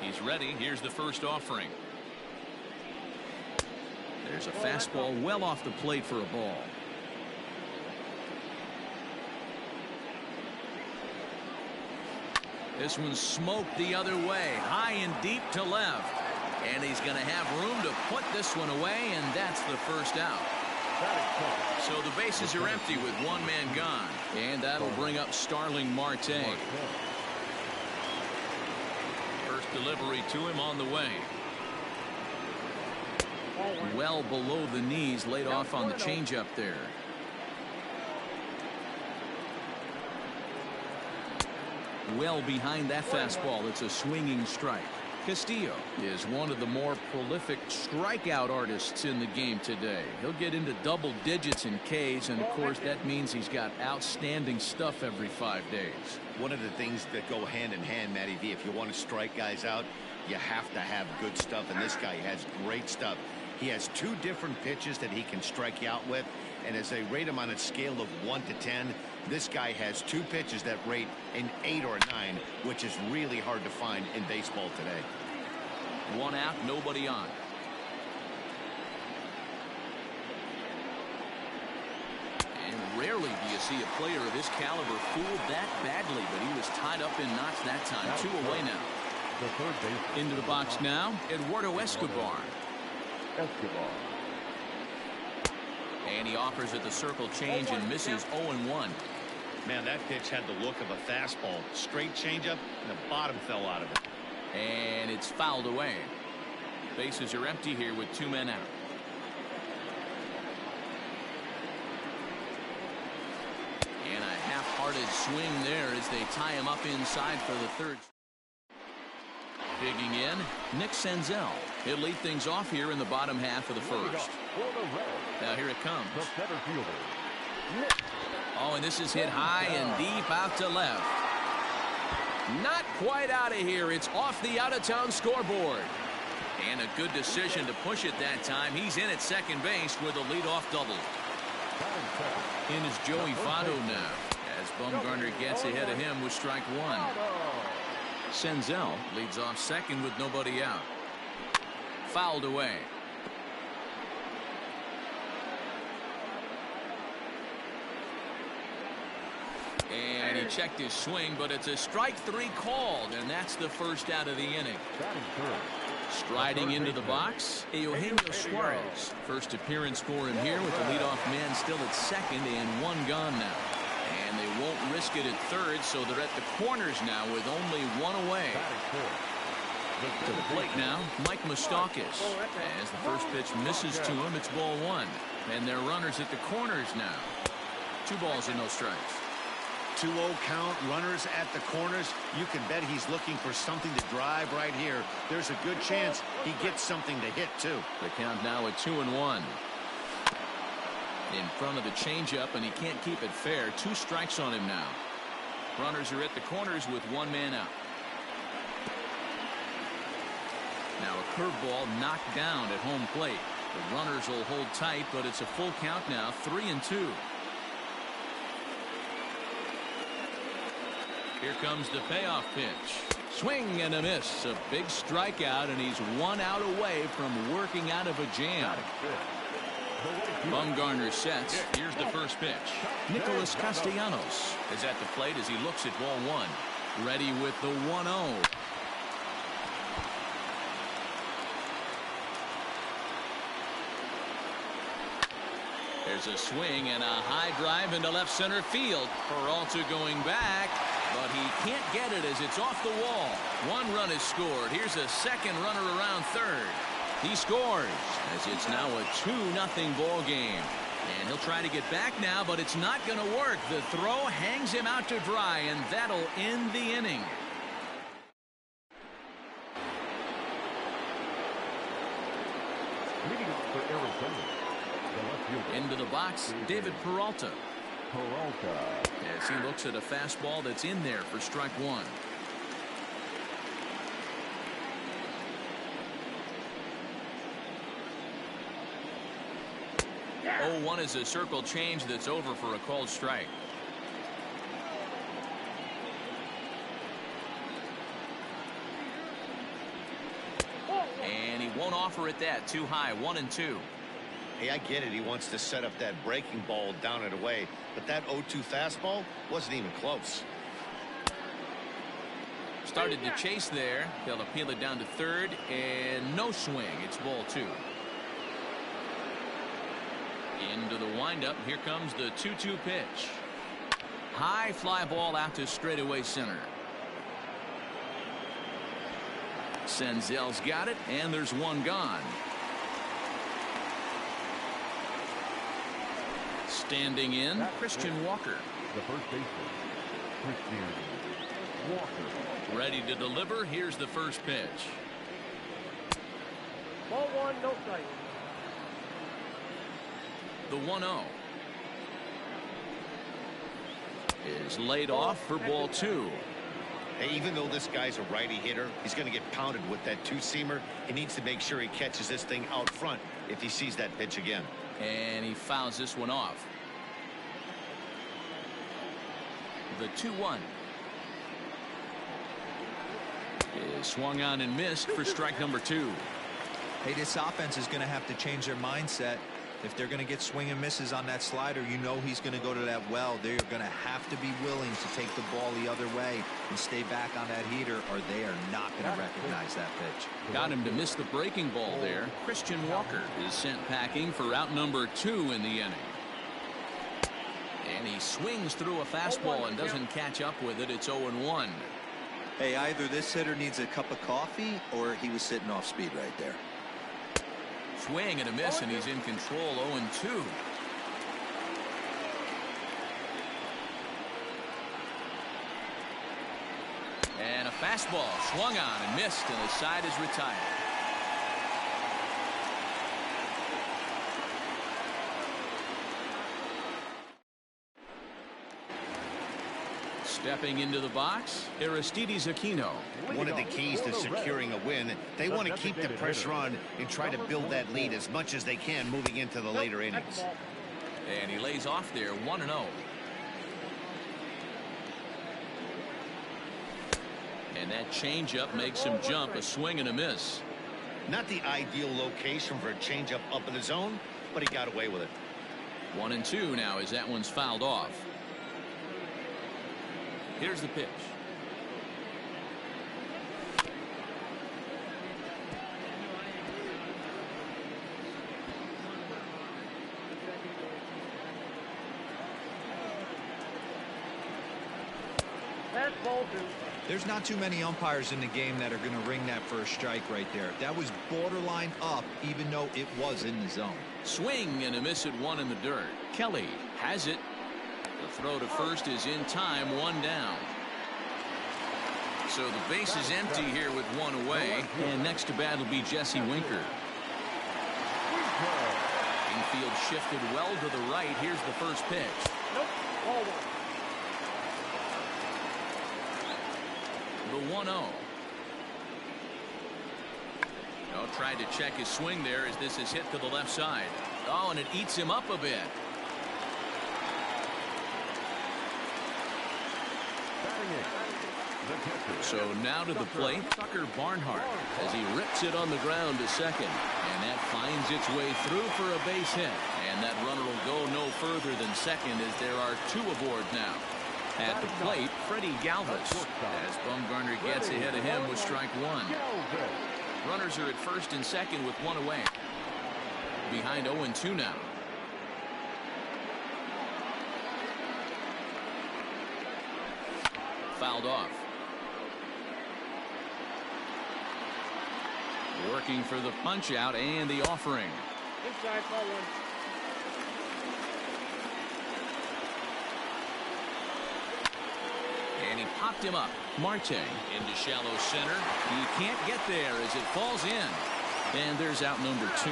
He's ready. Here's the first offering. There's a fastball well off the plate for a ball. This one's smoked the other way, high and deep to left. And he's going to have room to put this one away, and that's the first out. So the bases are empty with one man gone. And that'll bring up Starling Marte. First delivery to him on the way. Well below the knees, laid off on the changeup there. Well behind that fastball. It's a swinging strike. Castillo is one of the more prolific strikeout artists in the game today. He'll get into double digits in Ks, and of course that means he's got outstanding stuff every 5 days. One of the things that go hand in hand, Matty V, if you want to strike guys out, you have to have good stuff, and this guy has great stuff. He has 2 different pitches that he can strike you out with, and as they rate him on a scale of 1 to 10, this guy has 2 pitches that rate an 8 or a 9, which is really hard to find in baseball today. 1 out, nobody on. And rarely do you see a player of his caliber fooled that badly, but he was tied up in knots that time. 2 away now. Into the box now, Eduardo Escobar. And he offers it the circle change and misses 0-1. Man, that pitch had the look of a fastball. Straight changeup, and the bottom fell out of it. And it's fouled away. Bases are empty here with 2 men out. And a half-hearted swing there as they tie him up inside for the third. Digging in, Nick Senzel. He'll lead things off here in the bottom half of the first. Now here it comes. Oh, and this is hit high and deep out to left. Not quite out of here. It's off the out-of-town scoreboard. And a good decision to push it that time. He's in at second base with a leadoff double. In is Joey Votto now, as Bumgarner gets ahead of him with strike 1. Senzel leads off second with nobody out. Fouled away. And he checked his swing, but it's a strike 3 called, and that's the first out of the inning. Striding into the box, Eugenio Suarez. First appearance for him here with the leadoff man still at second and 1 gone now. And they won't risk it at third, so they're at the corners now with only 1 away. To the plate now, Mike Moustakas. As the first pitch misses to him, it's ball 1. And they're runners at the corners now. 2 balls and no strikes. 2-0 count, runners at the corners. You can bet he's looking for something to drive right here. There's a good chance he gets something to hit, too. The count now at 2-1. In front of the changeup, and he can't keep it fair. 2 strikes on him now. Runners are at the corners with 1 man out. Now a curveball knocked down at home plate. The runners will hold tight, but it's a full count now, 3-2. Here comes the payoff pitch. Swing and a miss. A big strikeout, and he's 1 out away from working out of a jam. Bumgarner sets. Here's the first pitch. Nicholas Castellanos is at the plate as he looks at ball 1. Ready with the 1-0. There's a swing and a high drive into left center field. Peralta going back, but he can't get it as it's off the wall. 1 run is scored. Here's a second runner around third. He scores as it's now a 2-0 ball game. And he'll try to get back now, but it's not going to work. The throw hangs him out to dry, and that'll end the inning. Leading off for Arizona, into the box, David Peralta. As he looks at a fastball that's in there for strike 1. 0-1 is a circle change that's over for a called strike. offer at that. Too high. 1-2. Hey, I get it. He wants to set up that breaking ball down and away, but that 0-2 fastball wasn't even close. Started to chase there. They'll appeal it down to third, and no swing. It's ball 2. Into the windup. Here comes the 2-2 pitch. High fly ball out to straightaway center. Senzel's got it, and there's one gone. Standing in, Christian Walker. The first baseman, Christian Walker. Ready to deliver. Here's the first pitch. Ball 1, no strike. The 1-0 is laid off for ball 2. Hey, even though this guy's a righty hitter, he's going to get pounded with that two-seamer. He needs to make sure he catches this thing out front if he sees that pitch again. And he fouls this one off. The 2-1 is swung on and missed for strike number 2. Hey, this offense is going to have to change their mindset. If they're going to get swing and misses on that slider, you know he's going to go to that well. They're going to have to be willing to take the ball the other way and stay back on that heater, or they are not going to recognize that pitch. Got him to miss the breaking ball there. Christian Walker is sent packing for out number 2 in the inning. And he swings through a fastball and doesn't catch up with it. It's 0-1. Hey, either this hitter needs a cup of coffee or he was sitting off speed right there. Swing and a miss, and he's in control. 0-2. And a fastball swung on and missed, and the side is retired. Stepping into the box, Aristides Aquino. One of the keys to securing a win, they want to keep the pressure on and try to build that lead as much as they can moving into the later innings. And he lays off there. 1-0. And that changeup makes him jump. A swing and a miss. Not the ideal location for a changeup up in the zone, but he got away with it. 1-2 now as that one's fouled off. Here's the pitch. That's ball 2. There's not too many umpires in the game that are going to ring that first strike right there. That was borderline up, even though it was in the zone. Swing and a miss at 1 in the dirt. Kelly has it. The throw to first is in time. 1 down. So the base is empty here with 1 away. And next to bat will be Jesse Winker. Infield shifted well to the right. Here's the first pitch. Nope. Ball 1. The 1-0. Oh, tried to check his swing there as this is hit to the left side. Oh, and it eats him up a bit. So now to the plate, Tucker Barnhart as he rips it on the ground to second. And that finds its way through for a base hit. And that runner will go no further than second as there are 2 aboard now. At the plate, Freddie Galvis as Bumgarner gets ahead of him with strike 1. Runners are at first and second with 1 away. Behind 0-2 now. Fouled off. Working for the punch out and the offering. Inside, ball 1. And he popped him up. Marte into shallow center. He can't get there as it falls in. And there's out number 2.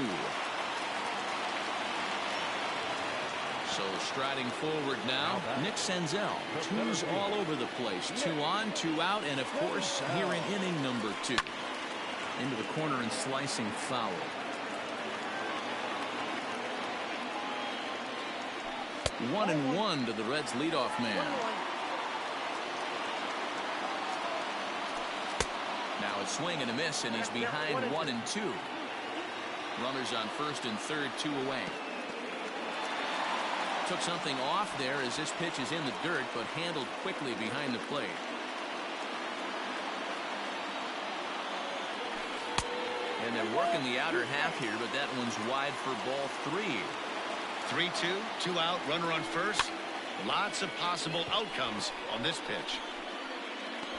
So striding forward now, Nick Senzel. 2's all over the place. 2 on, 2 out, and of course here in inning number 2. Into the corner and slicing foul. One and 1 to the Reds leadoff man. Now a swing and a miss, and he's behind 1-2. Runners on first and third, 2 away. Took something off there as this pitch is in the dirt, but handled quickly behind the plate. And they're working the outer half here, but that one's wide for ball 3. 3-2, 2 out, runner on first. Lots of possible outcomes on this pitch.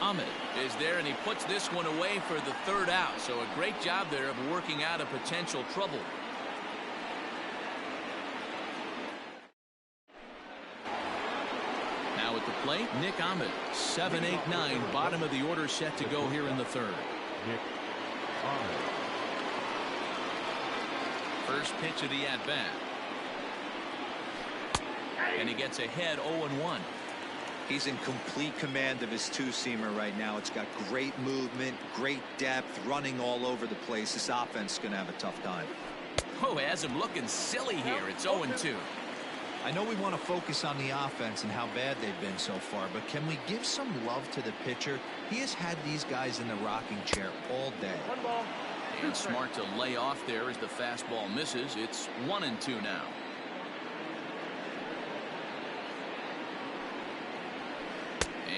Ahmed is there, and he puts this one away for the 3rd out. So a great job there of working out a potential trouble. Now at the plate, Nick Ahmed, 7-8-9, bottom of the order set to go here in the 3rd. Nick Ahmed. First pitch of the at-bat. And he gets ahead 0-1. He's in complete command of his two-seamer right now. It's got great movement, great depth, running all over the place. This offense is going to have a tough time. Oh, has him looking silly here. It's 0-2. I know we want to focus on the offense and how bad they've been so far, but can we give some love to the pitcher? He has had these guys in the rocking chair all day. 1 ball. And smart to lay off there as the fastball misses. It's 1-2 now.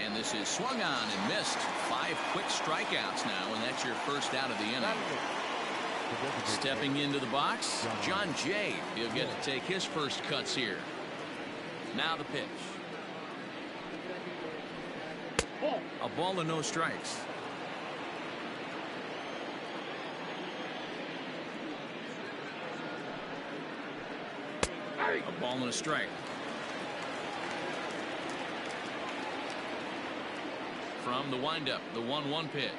And this is swung on and missed. 5 quick strikeouts now, and that's your first out of the inning. Stepping into the box, John Jay. He'll get to take his first cuts here. Now the pitch. A ball and no strikes. A ball and a strike. From the windup, the 1-1 pitch.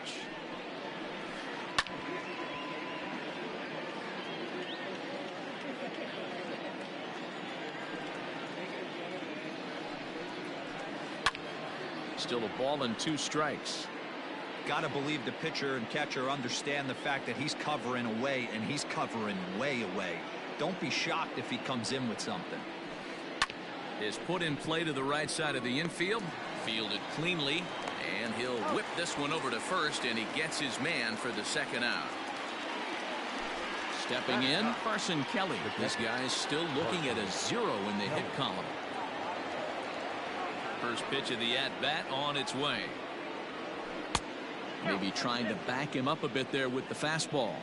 Still a ball and 2 strikes. Got to believe the pitcher and catcher understand the fact that he's covering away, and he's covering way away. Don't be shocked if he comes in with something. Is put in play to the right side of the infield. Fielded cleanly. And he'll whip this one over to first, and he gets his man for the 2nd out. Stepping in, Carson Kelly. This guy's still looking at a 0 in the hit column. First pitch of the at-bat on its way. Maybe trying to back him up a bit there with the fastball.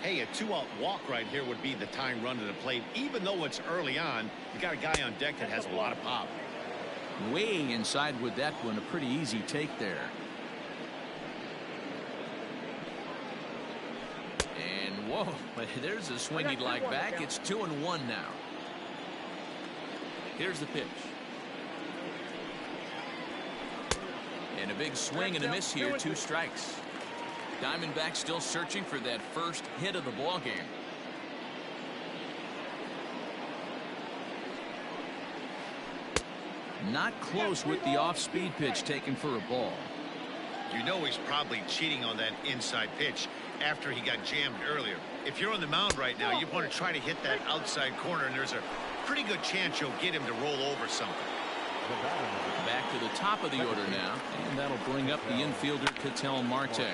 Hey, a 2-out walk right here would be the tying run to the plate. Even though it's early on, you got a guy on deck that has a lot of pop. Way inside with that one. A pretty easy take there. And whoa, there's a swing he'd like back. It's 2-1 now. Here's the pitch. And a big swing and a miss here. 2 strikes. Diamondbacks still searching for that first hit of the ball game. Not close with the off-speed pitch taken for a ball. You know he's probably cheating on that inside pitch after he got jammed earlier. If you're on the mound right now, you want to try to hit that outside corner, and there's a pretty good chance you'll get him to roll over something. Back to the top of the order now, and that'll bring up the infielder Ketel Marte.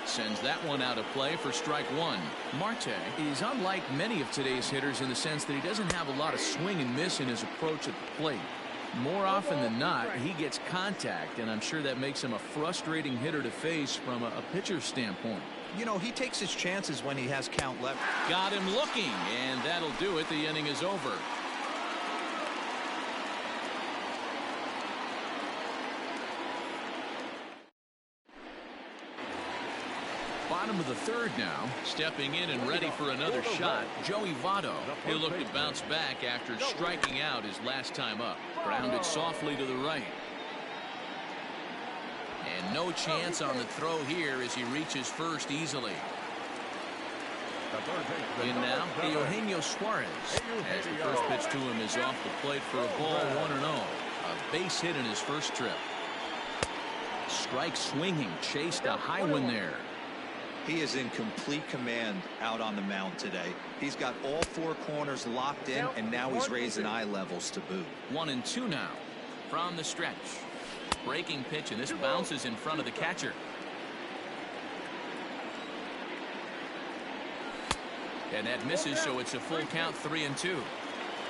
Sends that one out of play for strike 1. Marte is unlike many of today's hitters in the sense that he doesn't have a lot of swing and miss in his approach at the plate. More often than not, he gets contact, and I'm sure that makes him a frustrating hitter to face from a pitcher's standpoint. You know, he takes his chances when he has count left. Got him looking, and that'll do it. The inning is over. Bottom of the 3rd now. Stepping in and ready for another shot, Joey Votto. He'll look to bounce back after striking out his last time up. Grounded softly to the right. And no chance on the throw here as he reaches first easily. In now, Eugenio Suarez. As the first pitch to him is off the plate for a ball, 1-0. A base hit in his first trip. Strike swinging, chased a high one there. He is in complete command out on the mound today. He's got all 4 corners locked in, and now he's raising eye levels to boot. 1-2 now from the stretch. Breaking pitch, and this bounces in front of the catcher. And that misses, so it's a full count, 3-2.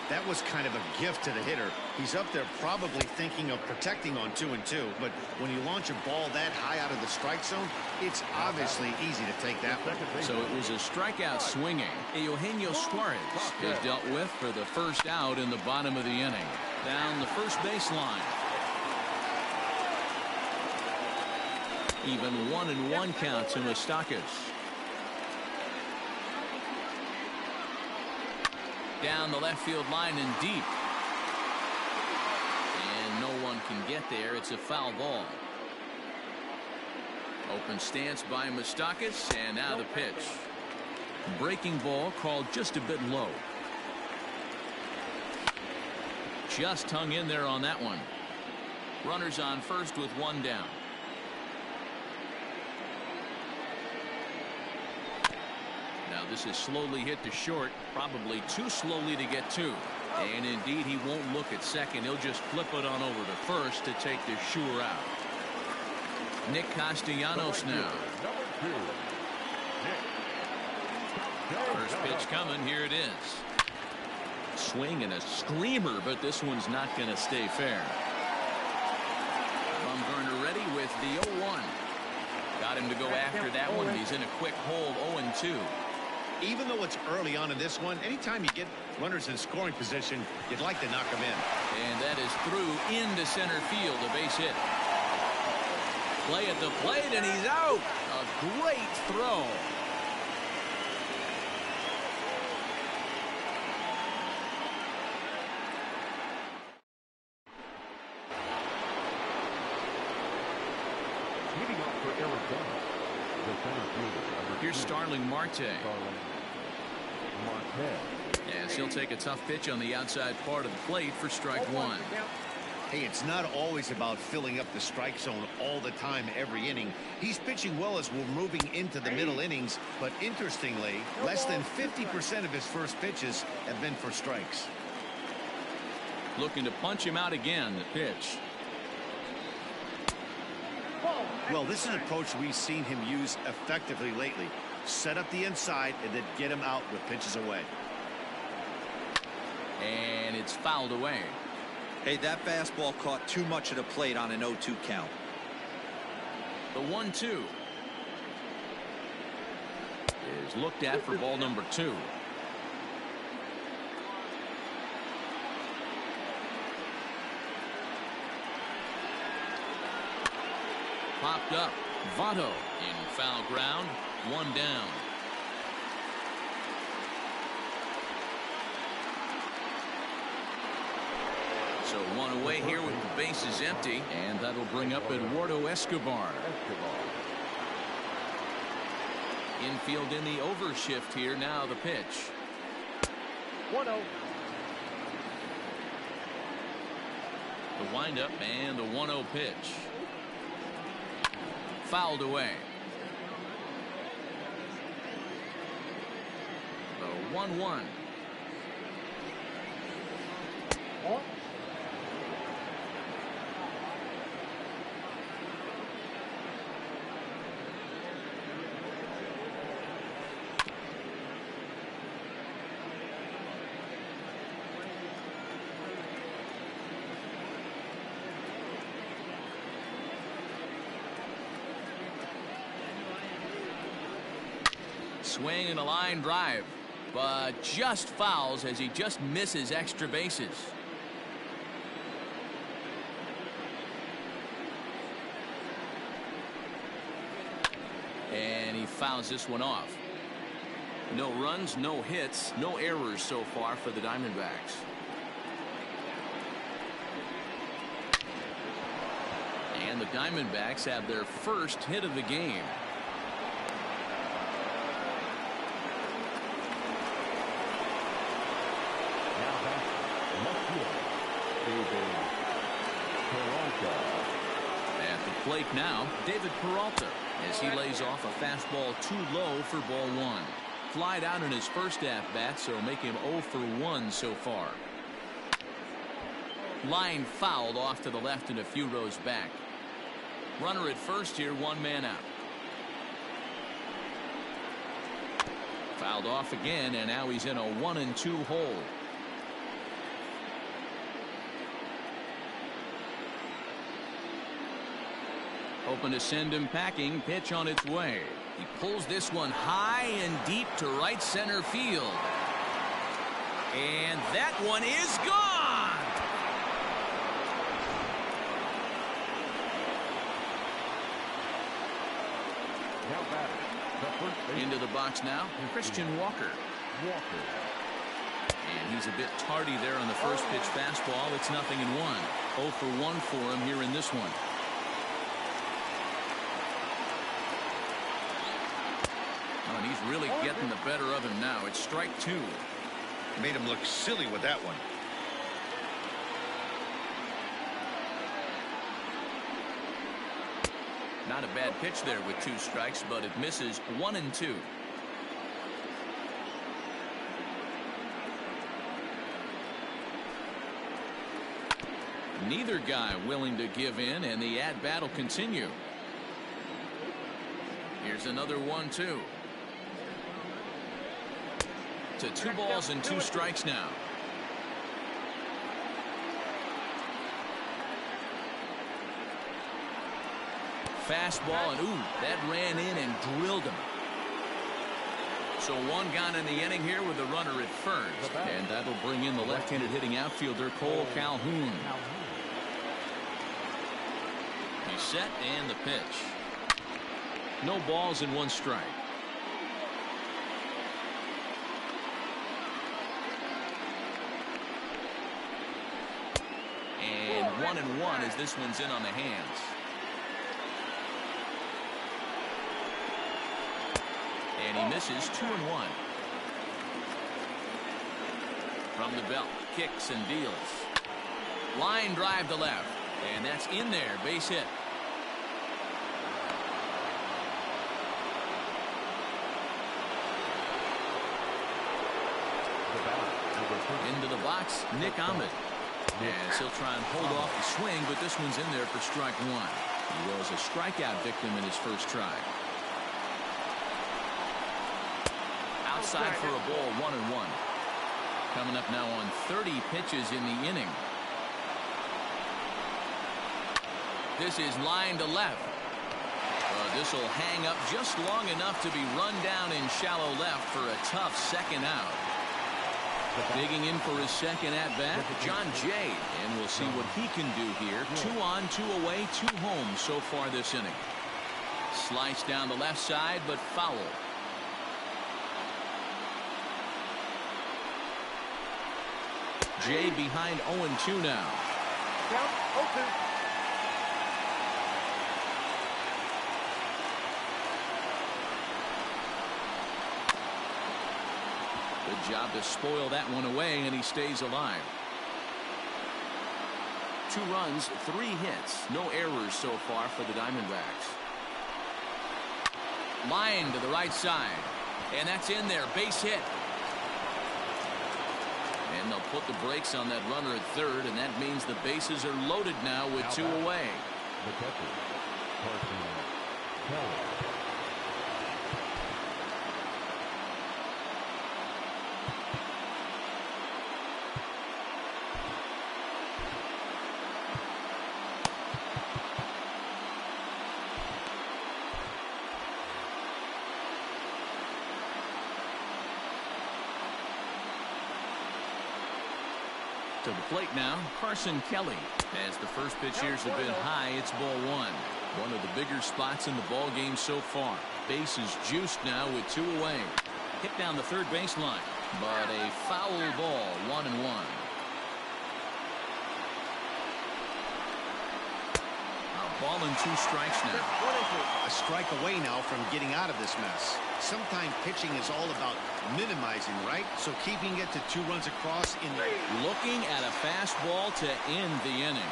That was kind of a gift to the hitter. He's up there probably thinking of protecting on 2-2, but when you launch a ball that high out of the strike zone, it's obviously easy to take that one. So it was a strikeout swinging. Eugenio Suarez is dealt with for the first out in the bottom of the inning. Down the first baseline. Even 1-1 count to Moustakas. Down the left field line and deep. And no one can get there. It's a foul ball. Open stance by Moustakas, and now the pitch. Breaking ball called just a bit low. Just hung in there on that one. Runners on first with one down. Now this is slowly hit to short, probably too slowly to get to. And indeed he won't look at second. He'll just flip it on over to first to take the sure out. Nick Castellanos now. First pitch coming. Here it is. Swing and a screamer, but this one's not going to stay fair. Bumgarner ready with the 0-1. Got him to go after that one. He's in a quick hole, 0-2. Even though it's early on in this one, anytime you get runners in scoring position, you'd like to knock them in. And that is through into center field, a base hit. Play at the plate, and he's out. A great throw. Leading off for Arizona, the center fielder. Here's Starling Marte. As he'll take a tough pitch on the outside part of the plate for strike one. Hey, it's not always about filling up the strike zone all the time every inning. He's pitching well as we're moving into the middle innings, but interestingly, less than 50% of his first pitches have been for strikes. Looking to punch him out again. The pitch. Well, this is an approach we've seen him use effectively lately. Set up the inside and then get him out with pitches away. And it's fouled away. Hey, that fastball caught too much of the plate on an 0-2 count. The 1-2 is looked at for ball number 2. Popped up. Votto in foul ground. One down. So one away here with the bases empty, and that'll bring up Eduardo Escobar. Infield in the overshift here. Now the pitch. 1-0. The windup and the 1-0 pitch. Fouled away. The 1-1. Swing and a line drive, but just fouls as he just misses extra bases. And he fouls this one off. No runs, no hits, no errors so far for the Diamondbacks. And the Diamondbacks have their first hit of the game. At the plate now, David Peralta, as he lays off a fastball too low for ball one. Flied out in his first at-bat, so make him 0 for 1 so far. Line fouled off to the left and a few rows back. Runner at first here, one man out. Fouled off again, and now he's in a 1-2 hole. Hoping to send him packing. Pitch on its way. He pulls this one high and deep to right center field. And that one is gone. Now batting, the first baseman. Into the box now, Christian Walker. And he's a bit tardy there on the first pitch fastball. It's 0-1. 0 for 1 for him here in this one. Oh, and he's really getting the better of him now. It's strike 2. Made him look silly with that one. Not a bad pitch there with 2 strikes, but it misses. 1-2. Neither guy willing to give in, and the at-bat will continue. Here's another 1-2. To 2 balls and 2 strikes now. Fastball, and ooh, that ran in and drilled him. So 1 gone in the inning here with the runner at first, and that'll bring in the left-handed hitting outfielder Cole Calhoun. He's set, and the pitch. No balls and 1 strike. And 1-1 as this one's in on the hands. And he misses. 2-1. From the belt, kicks and deals. Line drive to left, and that's in there. Base hit. Into the box, Nick Ahmed. Yes, he'll try and hold off the swing, but this one's in there for strike 1. He was a strikeout victim in his first try. Outside for a ball, 1-1. Coming up now on 30 pitches in the inning. This is line to left. This will hang up just long enough to be run down in shallow left for a tough second out. Digging in for his second at-bat, John Jay, and we'll see what he can do here. 2 on, 2 away, 2 home so far this inning. Slice down the left side, but foul. Jay behind 0-2 now. Count 0-2. Good job to spoil that one away, and he stays alive. 2 runs, 3 hits, no errors so far for the Diamondbacks. Line to the right side, and that's in there. Base hit. And they'll put the brakes on that runner at third, and that means the bases are loaded now with 2 away. The catcher, Carson Kelly. To the plate now, Carson Kelly. As the first pitch here's a bit high, it's ball 1. One of the bigger spots in the ball game so far. Bases juiced now with 2 away. Hit down the third baseline, but a foul ball. 1-1. A ball and 2 strikes now. A strike away now from getting out of this mess. Sometimes pitching is all about minimizing, right? So keeping it to 2 runs across in the... Looking at a fastball to end the inning.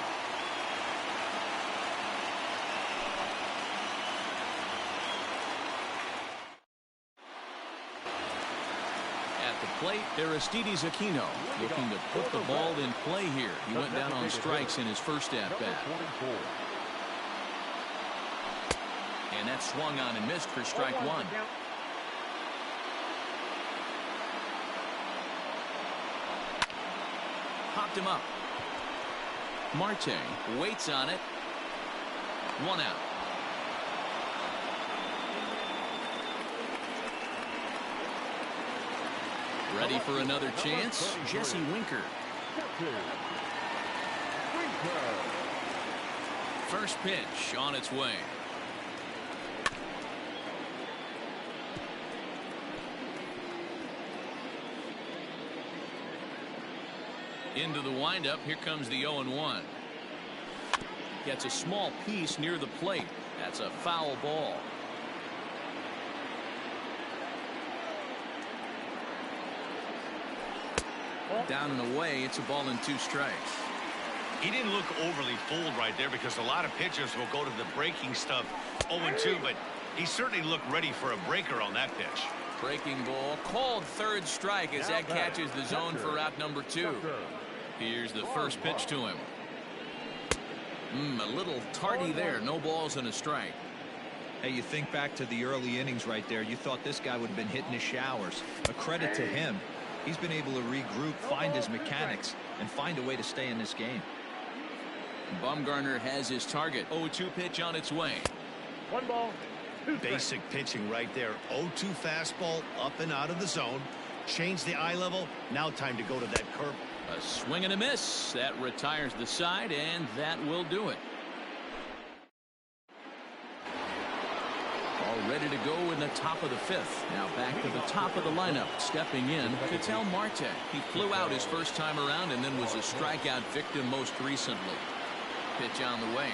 At the plate, Aristides Aquino looking to put the ball in play here. He went down on strikes in his first at-bat. And that swung on and missed for strike 1. chopped him up. Marte waits on it. 1 out. Ready for another chance? Jesse Winker. First pitch on its way. Into the windup. Here comes the 0-1. Gets a small piece near the plate. That's a foul ball. Down and away. It's a ball and 2 strikes. He didn't look overly fooled right there because a lot of pitchers will go to the breaking stuff 0-2, but he certainly looked ready for a breaker on that pitch. Breaking ball called. Third strike as that catches the zone for out number 2. Here's the first pitch to him. A little tardy there. No balls and a strike. Hey, you think back to the early innings right there. You thought this guy would have been hitting his showers. A credit to him. He's been able to regroup, find his mechanics, and find a way to stay in this game. Bumgarner has his target. 0-2 pitch on its way. 1 ball. 2 strikes. Basic pitching right there. 0-2 fastball up and out of the zone. Change the eye level. Now time to go to that curve. A swing and a miss. That retires the side, and that will do it. All ready to go in the top of the 5th. Now back to the top of the lineup. Stepping in, Ketel Marte. He flew out his first time around and then was a strikeout victim most recently. Pitch on the way.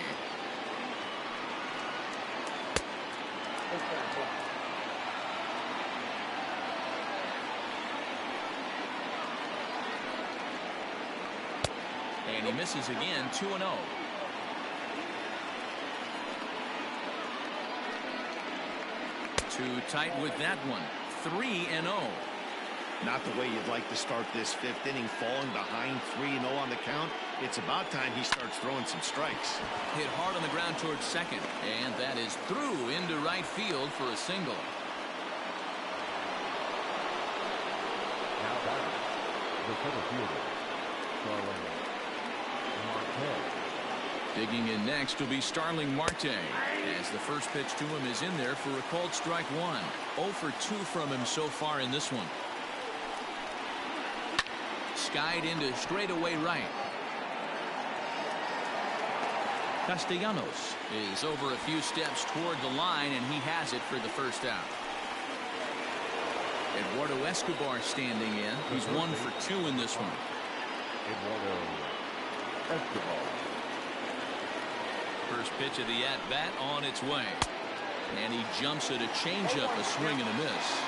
And he misses again. 2-0. Too tight with that one. 3-0. Not the way you'd like to start this 5th inning, falling behind 3-0 on the count. It's about time he starts throwing some strikes. Hit hard on the ground towards second, and that is through into right field for a single. Now back, the center fielder, Starling Marte. Digging in next will be Starling Marte, as the first pitch to him is in there for a called strike 1. 0 for 2 from him so far in this one. Skied into straightaway right. Castellanos is over a few steps toward the line, and he has it for the first out. Eduardo Escobar standing in. He's 1 for 2 in this one. Eduardo Escobar. First pitch of the at-bat on its way. And he jumps at a changeup, a swing and a miss.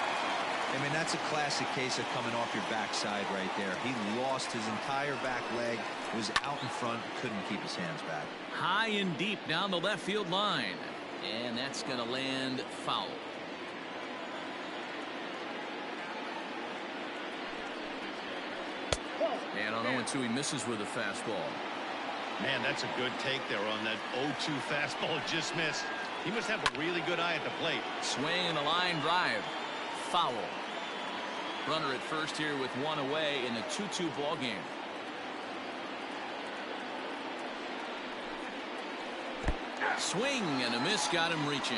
I mean, that's a classic case of coming off your backside right there. He lost his entire back leg, was out in front, couldn't keep his hands back. High and deep down the left field line. And that's going to land foul. And on 0-2, he misses with a fastball. Man, that's a good take there on that 0-2 fastball. Just missed. He must have a really good eye at the plate. Swing and a line drive. Foul. Runner at first here with 1 away in the 2-2 ball game. Swing and a miss, got him reaching.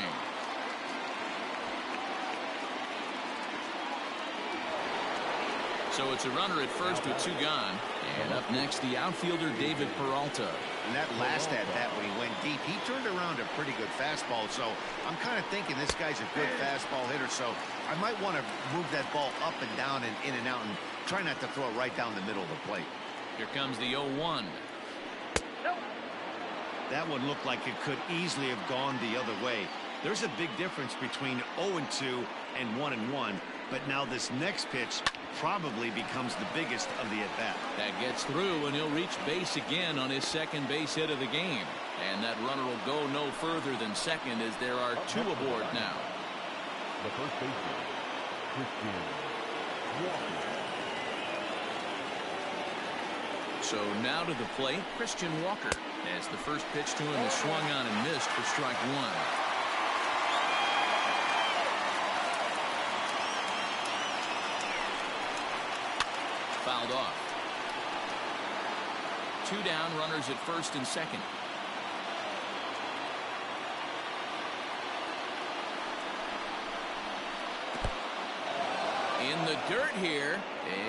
So it's a runner at first with 2 gone. And up next, the outfielder David Peralta. And that last at-bat when he went deep, he turned around a pretty good fastball. So I'm kind of thinking this guy's a good fastball hitter. So I might want to move that ball up and down and in and out and try not to throw it right down the middle of the plate. Here comes the 0-1. That one looked like it could easily have gone the other way. There's a big difference between 0-2 and 1-1. But now this next pitch probably becomes the biggest of the at-bat. That gets through, and he'll reach base again on his second base hit of the game. And that runner will go no further than second as there are 2 aboard now. The first baseman, Christian Walker. So now to the plate, Christian Walker, as the first pitch to him is swung on and missed for strike 1. Fouled off. 2 down, runners at first and second. In the dirt here,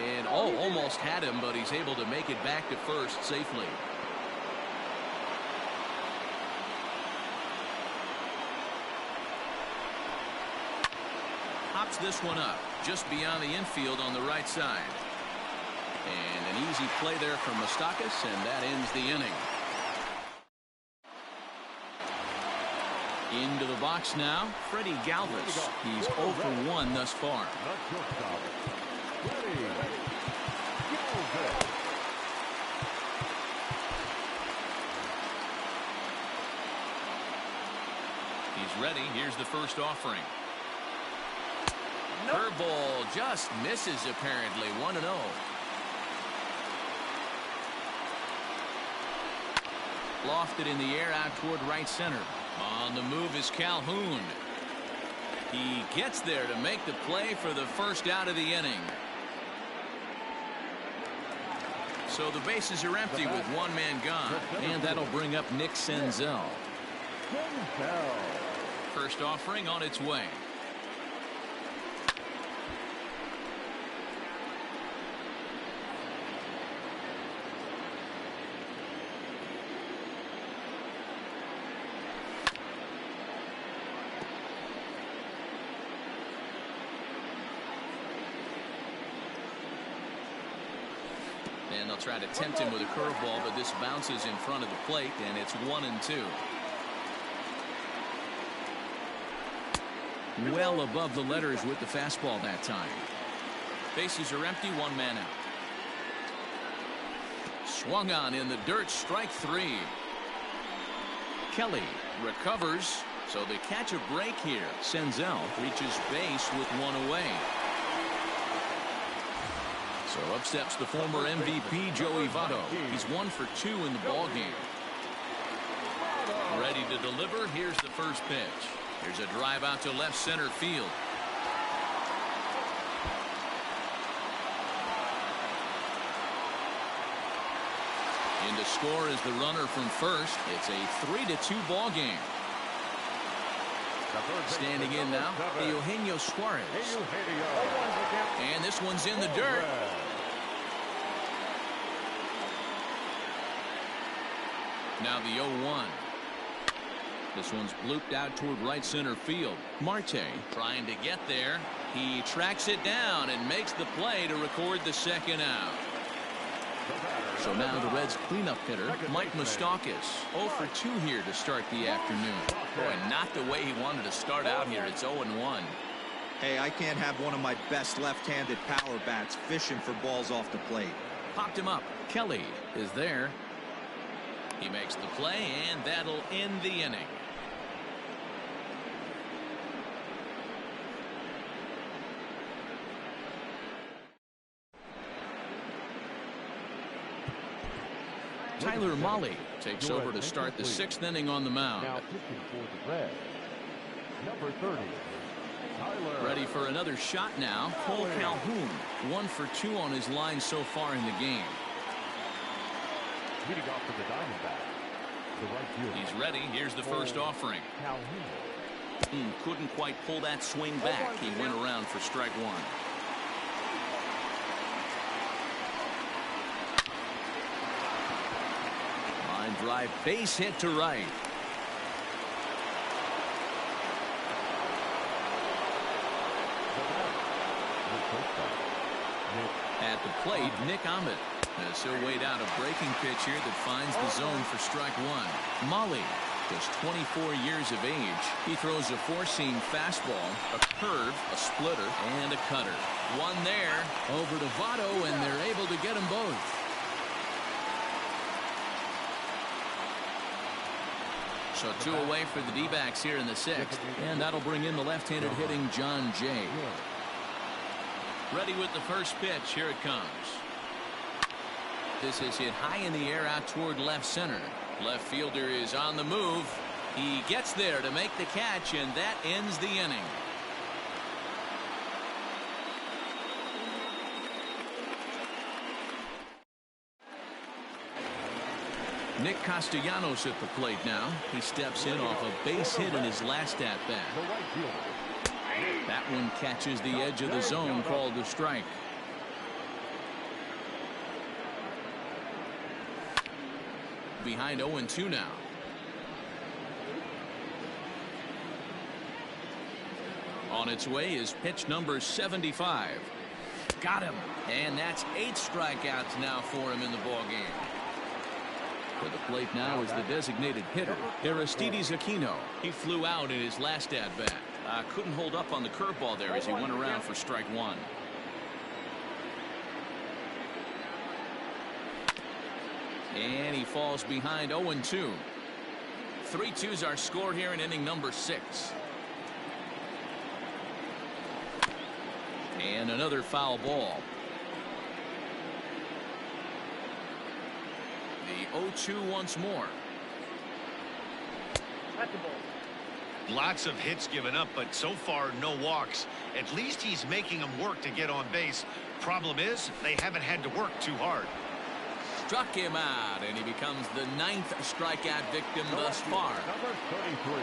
and almost had him, but he's able to make it back to first safely. Hops this one up just beyond the infield on the right side. And an easy play there from Moustakas, and that ends the inning. Into the box now, Freddie Galvis. He's 0 for 1 thus far. He's ready. Here's the first offering. Curveball just misses apparently. 1-0. Lofted in the air out toward right center. On the move is Calhoun. He gets there to make the play for the first out of the inning. So the bases are empty with 1 man gone. And that'll bring up Nick Senzel. First offering on its way. And they'll try to tempt him with a curveball, but this bounces in front of the plate, and it's 1-2. Well above the letters with the fastball that time. Bases are empty, 1 man out. Swung on in the dirt, strike 3. Kelly recovers, so they catch a break here. Senzel reaches base with 1 away. So up steps the former MVP Joey Votto. He's 1 for 2 in the ballgame. Ready to deliver. Here's the first pitch. Here's a drive out to left center field. In to score is the runner from first. It's a 3-2 ballgame. Standing in now, Eugenio Suarez. And this one's in the dirt. Now the 0-1. This one's blooped out toward right center field. Marte trying to get there. He tracks it down and makes the play to record the second out. So now the Reds cleanup hitter, Mike Moustakas, 0 for 2 here to start the afternoon. Boy, not the way he wanted to start out here. It's 0-1. Hey, I can't have one of my best left-handed power bats fishing for balls off the plate. Popped him up. Kelly is there. He makes the play, and that'll end the inning. Tyler Mahle takes over to start the 6th inning on the mound. Now pitching for the Reds, number 30, Tyler. Ready for another shot now. Cole Calhoun, 1 for 2 on his line so far in the game. Leading off for the Diamondbacks, the right fielder. He's ready. Here's the first offering. Calhoun. Couldn't quite pull that swing back. He went around for strike 1. Line drive, base hit to right. At the plate, Nick Ahmed. As he'll wait out a breaking pitch here that finds the zone for strike 1. Mahle, just 24 years of age. He throws a 4-seam fastball, a curve, a splitter, and a cutter. One there, over to Votto, and they're able to get them both. So 2 away for the D-backs here in the 6th. And that'll bring in the left-handed hitting John Jay. Ready with the first pitch. Here it comes. This is hit high in the air out toward left center. Left fielder is on the move. He gets there to make the catch, and that ends the inning. Nick Castellanos at the plate now. He steps in off a base hit in his last at-bat. That one catches the edge of the zone, called a strike. Behind 0-2 now. On its way is pitch number 75. Got him. And that's 8 strikeouts now for him in the ballgame. For the plate now is the designated hitter, Aristides Aquino. He flew out in his last at-bat. Couldn't hold up on the curveball there as he went around for strike 1. And he falls behind 0-2. 3-2's our score here in inning number 6. And another foul ball. The 0-2 once more. That's the ball. Lots of hits given up, but so far no walks. At least he's making them work to get on base. Problem is, they haven't had to work too hard. Struck him out, and he becomes the 9th strikeout victim thus far. Number 33.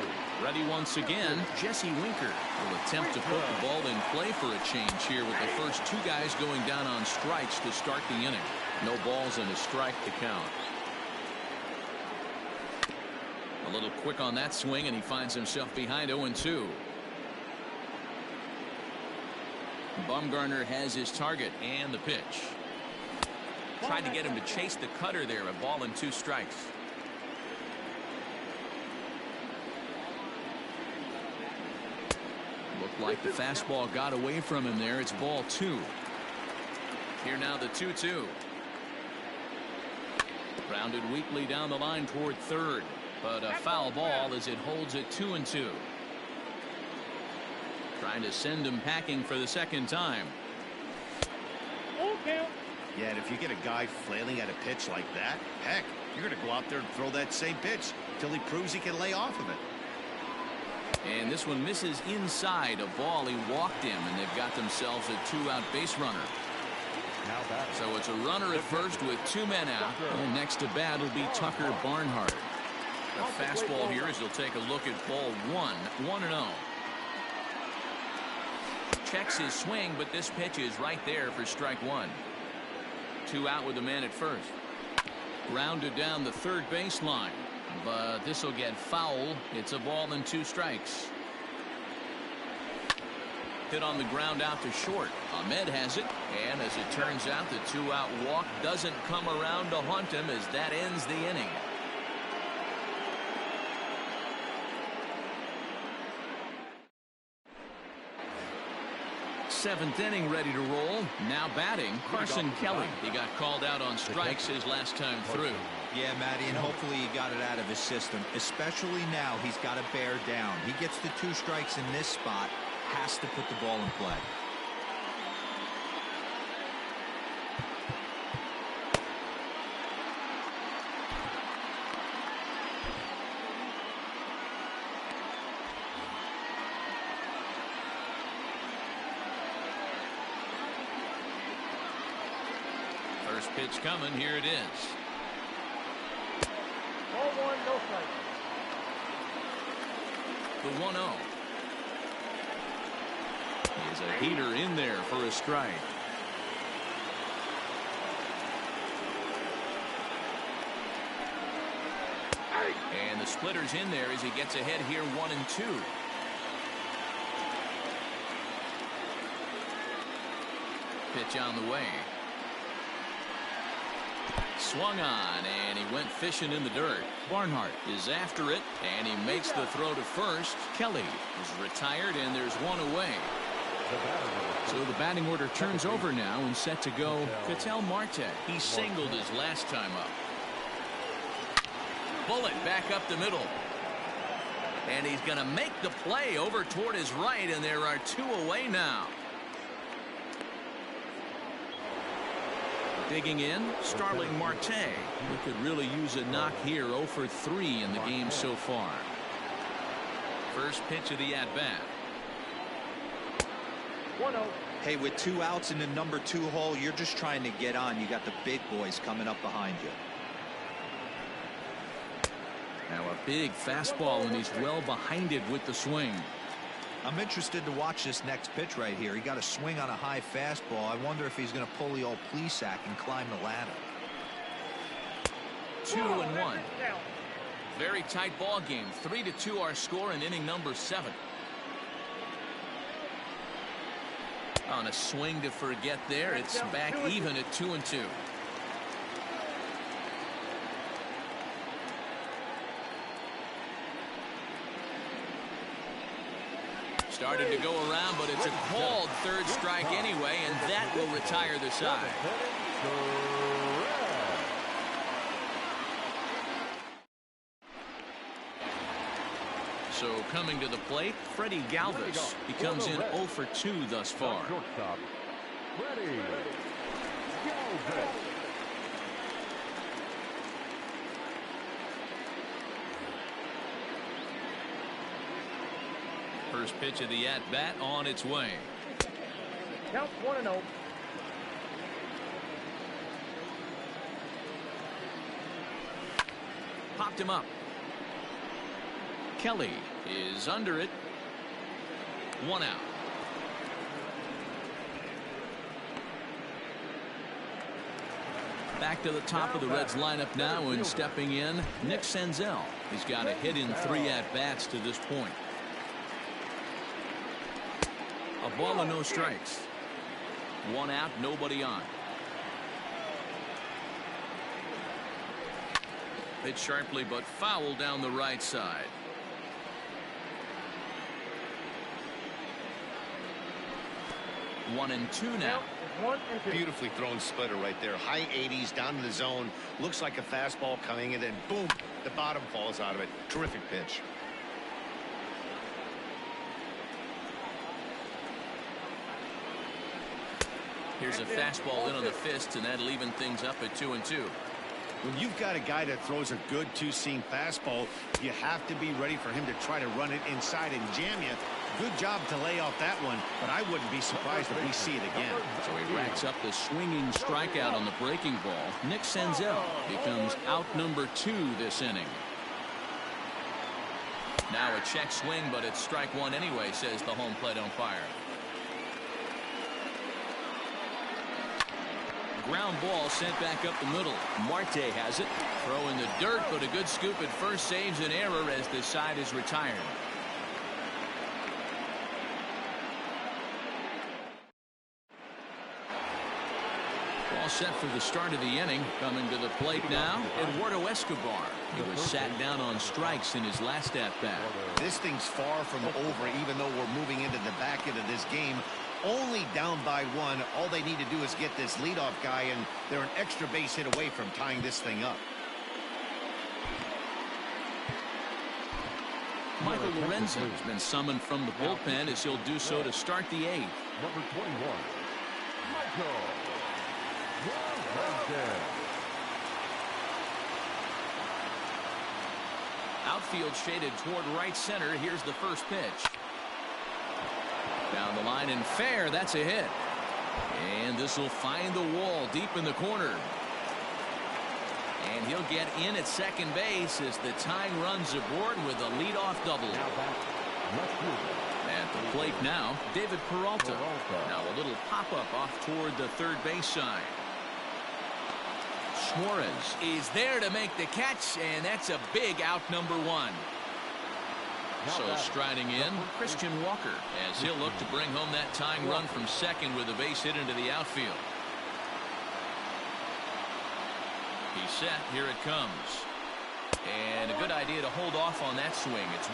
Ready once again, Jesse Winker will attempt to put the ball in play for a change here with the first 2 guys going down on strikes to start the inning. No balls and a strike to count. A little quick on that swing, and he finds himself behind 0-2. Bumgarner has his target and the pitch. Tried to get him to chase the cutter there. A ball and 2 strikes. Looked like the fastball got away from him there. It's ball 2. Here now the 2-2. Grounded weakly down the line toward third. But a foul ball as it holds it 2-2. Trying to send him packing for the second time. Yeah, and if you get a guy flailing at a pitch like that, heck, you're going to go out there and throw that same pitch till he proves he can lay off of it. And this one misses inside. A ball. He walked him, and they've got themselves a 2-out base runner. So it's a runner at first with 2 men out. And next to bat will be Tucker Barnhart. The fastball here as he'll take a look at ball 1. 1-0. Checks his swing, but this pitch is right there for strike 1. 2 out with the man at first. Rounded down the third baseline, but this will get foul. It's a ball and 2 strikes. Hit on the ground out to short. Ahmed has it, and as it turns out, the 2-out walk doesn't come around to haunt him as that ends the inning. Seventh inning ready to roll. Now batting, Carson Kelly. He got called out on strikes his last time through. Yeah, Matty, and hopefully he got it out of his system. Especially now, he's got to bear down. He gets the 2 strikes in this spot, has to put the ball in play. First pitch coming. Here it is. Ball 1, no strike. The 1-0. Is a heater in there for a strike. And the splitter's in there as he gets ahead here 1-2. Pitch on the way. Swung on, and he went fishing in the dirt. Barnhart is after it, and he makes the throw to first. Kelly is retired, and there's 1 away. So the batting order turns over now and set to go Ketel Marte. He singled his last time up. Bullet back up the middle. And he's going to make the play over toward his right, and there are 2 away now. Digging in, Starling Marte. He could really use a knock here. 0 for 3 in the game so far. First pitch of the at-bat. 1-0. Hey, with 2 outs in the number 2 hole, you're just trying to get on. You got the big boys coming up behind you. Now a big fastball, and he's well behind it with the swing. I'm interested to watch this next pitch right here. He got a swing on a high fastball. I wonder if he's going to pull the old Plesac and climb the ladder. 2-1. Very tight ball game. 3-2 our score in inning number 7. On a swing to forget there. It's back even at 2-2. Started to go around, but it's a called third strike anyway, and that will retire the side. So coming to the plate, Freddie Galvis. He comes in 0 for 2 thus far. First pitch of the at-bat on its way. Count 1-0. Popped him up. Kelly is under it. 1 out. Back to the top of the Reds lineup now, and stepping in, Nick Senzel. He's got a hit in 3 at-bats to this point. A ball and no strikes. 1 out, nobody on. Hit sharply but foul down the right side. 1-2 now. Beautifully thrown splitter right there. High 80s down to the zone. Looks like a fastball coming, and then boom, the bottom falls out of it. Terrific pitch. Here's a fastball in on the fist, and that'll even things up at 2-2. When you've got a guy that throws a good two-seam fastball, you have to be ready for him to try to run it inside and jam you. Good job to lay off that one, but I wouldn't be surprised if we see it again. So he racks up the swinging strikeout on the breaking ball. Nick Senzel becomes out number 2 this inning. Now a check swing, but it's strike 1 anyway, says the home plate umpire. Ground ball sent back up the middle. Marte has it. Throw in the dirt, but a good scoop at first saves an error as the side is retired. All set for the start of the inning. Coming to the plate now, Eduardo Escobar. He was sat down on strikes in his last at-bat. This thing's far from over, even though we're moving into the back end of this game. Only down by 1. All they need to do is get this leadoff guy, and they're an extra base hit away from tying this thing up. Michael Lorenzen has been summoned from the bullpen as he'll do so to start the 8th. Number 21, Michael Lorenzen. Outfield shaded toward right center. Here's the first pitch. Down the line and fair. That's a hit. And this will find the wall deep in the corner. And he'll get in at second base as the tying runs aboard with a leadoff double. At the plate now, David Peralta. Now a little pop-up off toward the third base side. Suarez is there to make the catch, and that's a big out number 1. So striding in, Christian Walker, as he'll look to bring home that tying run from second with a base hit into the outfield. He's set. Here it comes. And a good idea to hold off on that swing. It's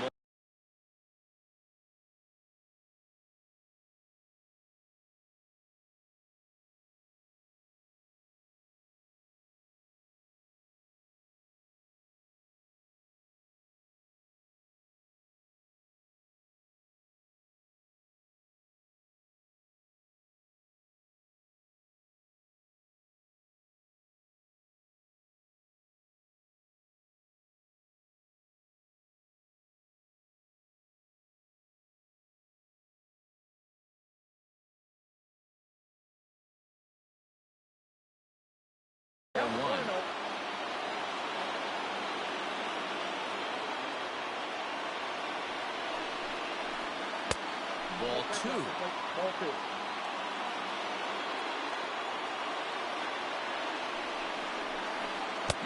Ball 2. Ball 2.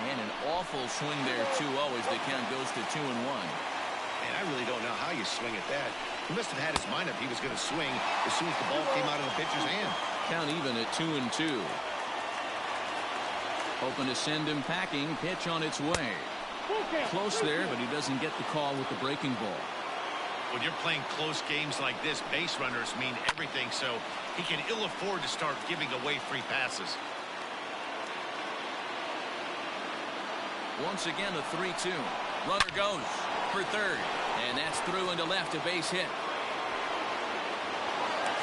And an awful swing there, 2-0, as the count goes to 2-1. And I really don't know how you swing at that. He must have had his mind up he was going to swing as soon as the ball came out of the pitcher's hand. Count even at 2-2. Hoping to send him packing. Pitch on its way. Close there, but he doesn't get the call with the breaking ball. When you're playing close games like this, base runners mean everything, so he can ill afford to start giving away free passes. Once again, a 3-2. Runner goes for third, and that's through into left, a base hit.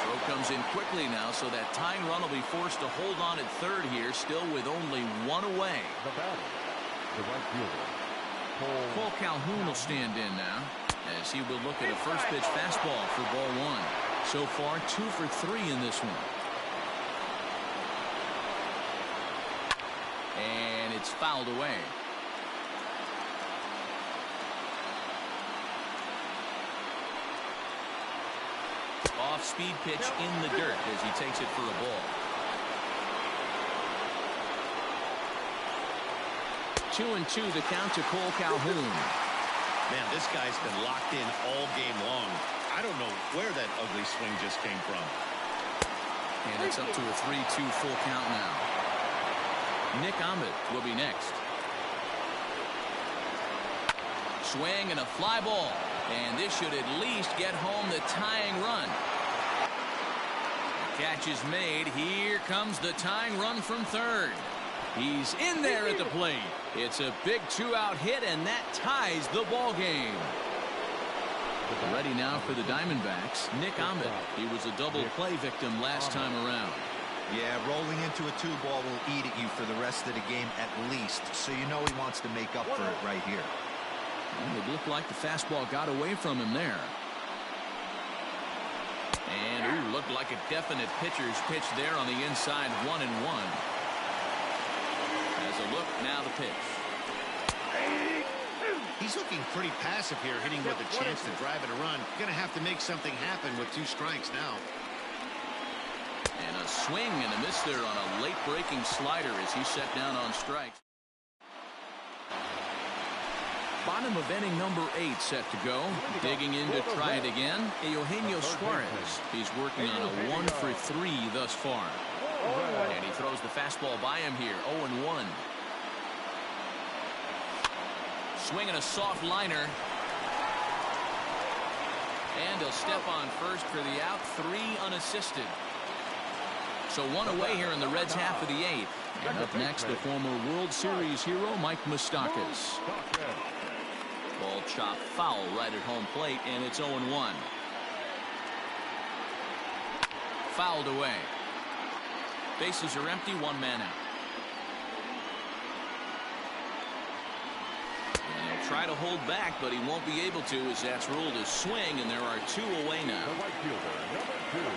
Throw comes in quickly now, so that tying run will be forced to hold on at third here, still with only one away. The batter, the right fielder, Cole Calhoun will stand in now, as he will look at a first pitch fastball for ball 1. So far, 2 for 3 in this one. And it's fouled away. Off-speed pitch in the dirt as he takes it for a ball. 2-2 the count to Cole Calhoun. Man, this guy's been locked in all game long. I don't know where that ugly swing just came from. And it's up to a 3-2 full count now. Nick Ahmed will be next. Swing and a fly ball. And this should at least get home the tying run. The catch is made. Here comes the tying run from third. He's in there at the plate. It's a big 2-out hit, and that ties the ball game. Ready now for the Diamondbacks, Nick Ahmed. He was a double play victim last time around. Yeah, rolling into a 2-ball will eat at you for the rest of the game at least, so you know he wants to make up for it right here. And it looked like the fastball got away from him there. And looked like a definite pitcher's pitch there on the inside, 1-1. As a look, now the pitch. He's looking pretty passive here, hitting with a chance to drive it a run. Going to have to make something happen with 2 strikes now. And a swing and a miss there on a late breaking slider as he set down on strikes. Bottom of inning number 8 set to go. Digging in to try it again, Eugenio Suarez. He's working on a 1 for 3 thus far. And he throws the fastball by him here, 0-1. Swinging a soft liner. And he'll step on first for the out, 3 unassisted. So 1 away here in the Reds' half of the 8th. And up next, the former World Series hero, Mike Moustakas. Ball chopped foul right at home plate, and it's 0-1. Fouled away. Bases are empty, 1 man out. And he'll try to hold back, but he won't be able to, as that's ruled a swing, and there are 2 away now. the right fielder, number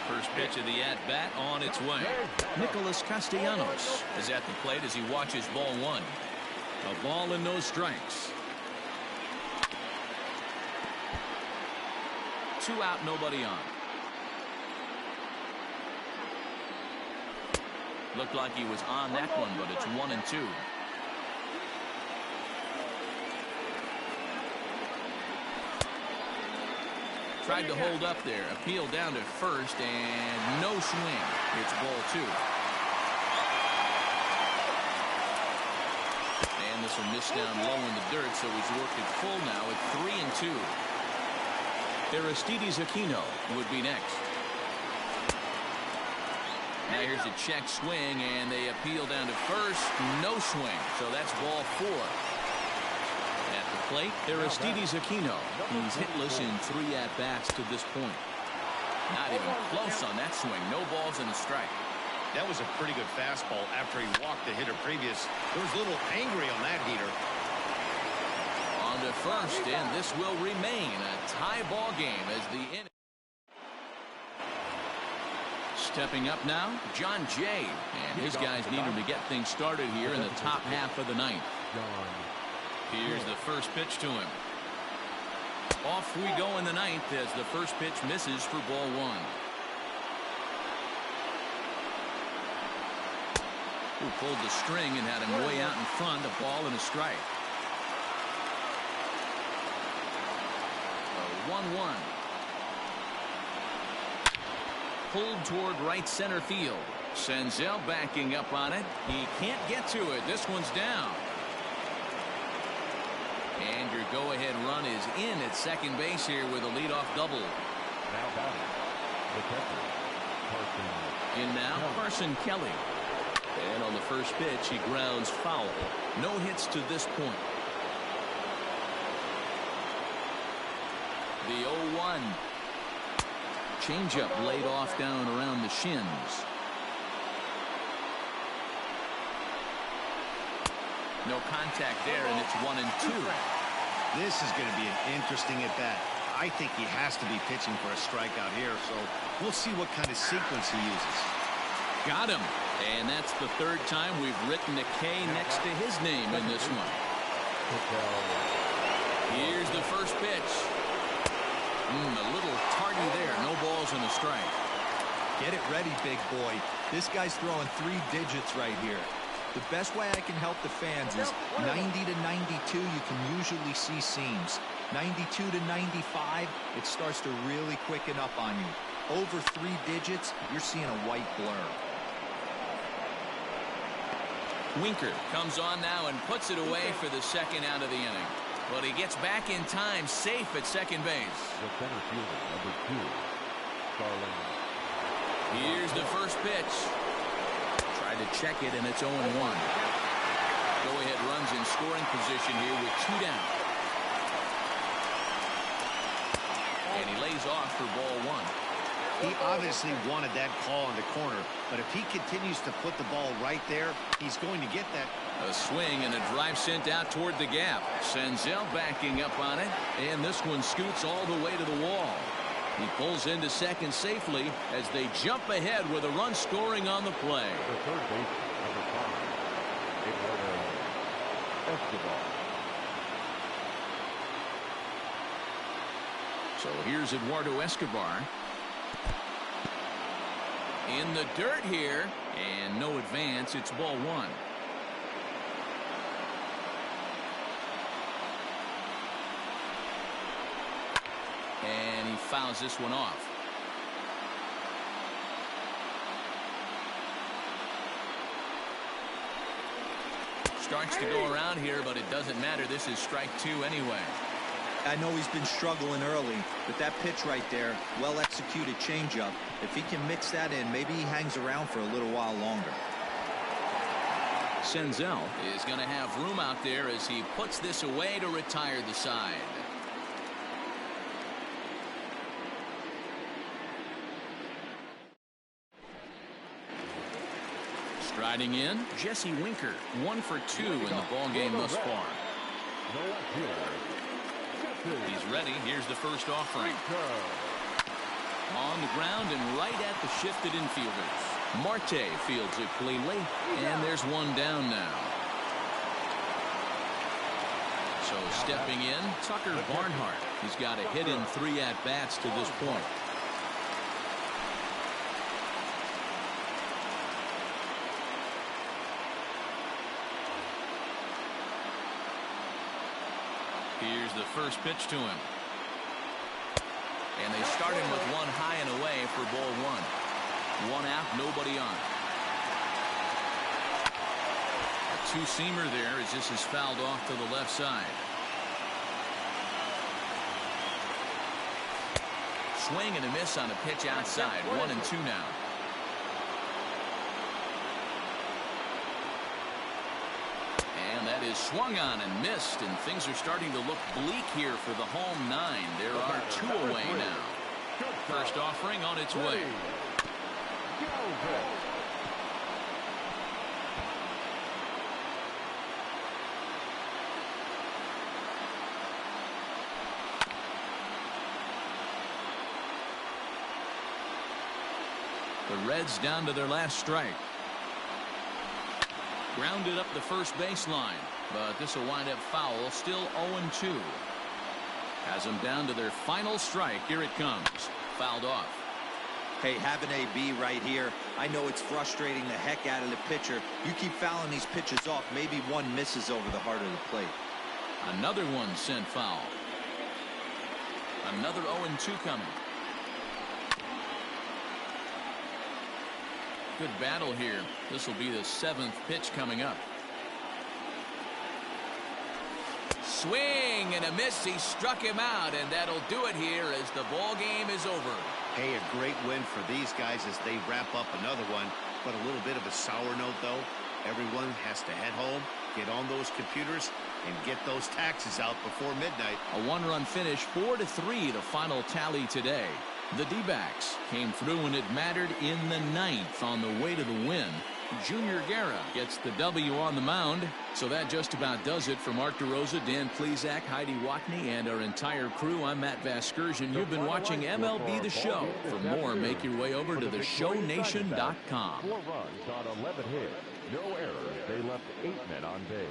2. First pitch of the at-bat on its way. Nicholas Castellanos is at the plate as he watches ball 1. A ball and no strikes. 2 out, nobody on. Looked like he was on that one, but it's 1-2. Tried to hold up there. Appeal down to first, and no swing. It's ball 2. And this will miss down low in the dirt, so he's worked it full now at 3-2. Aristides Aquino would be next. Now here's a check swing, and they appeal down to first. No swing, so that's ball 4. At the plate, Aristides Aquino. He's hitless in 3 at-bats to this point. Not even close on that swing. No balls and a strike. That was a pretty good fastball after he walked the hitter previous. He was a little angry on that heater. On to first, and this will remain a tie ball game as the inning. Stepping up now, John Jay, and his guys need him to get things started here in the top half of the 9th. Here's the first pitch to him. Off we go in the ninth as the first pitch misses for ball one. Who pulled the string and had him way out in front, a ball and a strike. 1-1. Pulled toward right center field. Senzel backing up on it. He can't get to it. This one's down. And your go-ahead run is in at second base here with a leadoff double. Now batting, the catcher, Carson. In now, Carson Kelly. And on the first pitch, he grounds foul. No hits to this point. The 0-1. Changeup laid off down around the shins. No contact there, and it's 1-2. This is going to be an interesting at bat. I think he has to be pitching for a strikeout here, so we'll see what kind of sequence he uses. Got him. And that's the third time we've written a K next to his name in this one. Here's the first pitch. A little tardy there. No balls and a strike. Get it ready, big boy. This guy's throwing 3 digits right here. The best way I can help the fans is 90 to 92. You can usually see seams. 92 to 95, it starts to really quicken up on you. Over 3 digits, you're seeing a white blur. Winker comes on now and puts it away for the second out of the inning. But he gets back in time, safe at second base. The center fielder, number 2, Starling. Here's the first pitch. Tried to check it, and it's 0-1. Go-ahead runs in scoring position here with 2 down. And he lays off for ball 1. He obviously wanted that call in the corner, but if he continues to put the ball right there, he's going to get that. A swing and a drive sent out toward the gap. Senzel backing up on it, and this one scoots all the way to the wall. He pulls into second safely as they jump ahead with a run scoring on the play. The third baseman, number 5, Eduardo Escobar. So here's Eduardo Escobar. In the dirt here, and no advance. It's ball 1. And he fouls this one off. Starts to go around here, but it doesn't matter. This is strike 2 anyway. I know he's been struggling early, but that pitch right there, well-executed changeup. If he can mix that in, maybe he hangs around for a little while longer. Senzel is going to have room out there as he puts this away to retire the side. Striding in, Jesse Winker, 1 for 2 in the ball game thus far. He's ready. Here's the first offering. On the ground and right at the shifted infielders. Marte fields it cleanly, and there's one down now. So stepping in, Tucker Barnhart. He's got a hit in 3 at-bats to this point. Here's the first pitch to him. And they start him with one high and away for ball 1. 1 out, nobody on. A 2-seamer there as this is fouled off to the left side. Swing and a miss on a pitch outside. 1-2 now. And that is swung on and missed, and things are starting to look bleak here for the home 9. There are 2 away now. First offering on its way. The Reds down to their last strike. Grounded up the first baseline, but this will wind up foul. Still 0-2. Has them down to their final strike. Here it comes. Fouled off. Hey, have an AB right here. I know it's frustrating the heck out of the pitcher. You keep fouling these pitches off, maybe one misses over the heart of the plate. Another one sent foul. Another 0-2 coming. Good battle here. This will be the 7th pitch coming up. Swing and a miss. He struck him out, and that'll do it here as the ball game is over. Hey, a great win for these guys as they wrap up another one, but a little bit of a sour note, though. Everyone has to head home, get on those computers, and get those taxes out before midnight. A one-run finish, 4-3, the final tally today. The D-backs came through when it mattered in the 9th on the way to the win. Junior Guerra gets the W on the mound. So that just about does it for Mark DeRosa, Dan Plesac, Heidi Watney, and our entire crew. I'm Matt Vasgersian. You've been watching MLB The Show. For more, make your way over to theshownation.com. 4 runs on 11 hits. No errors. They left 8 men on base.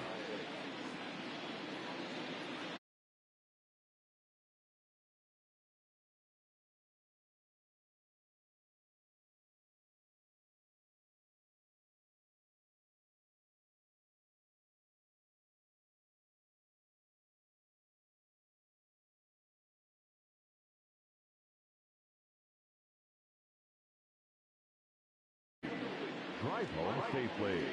Drive home safely.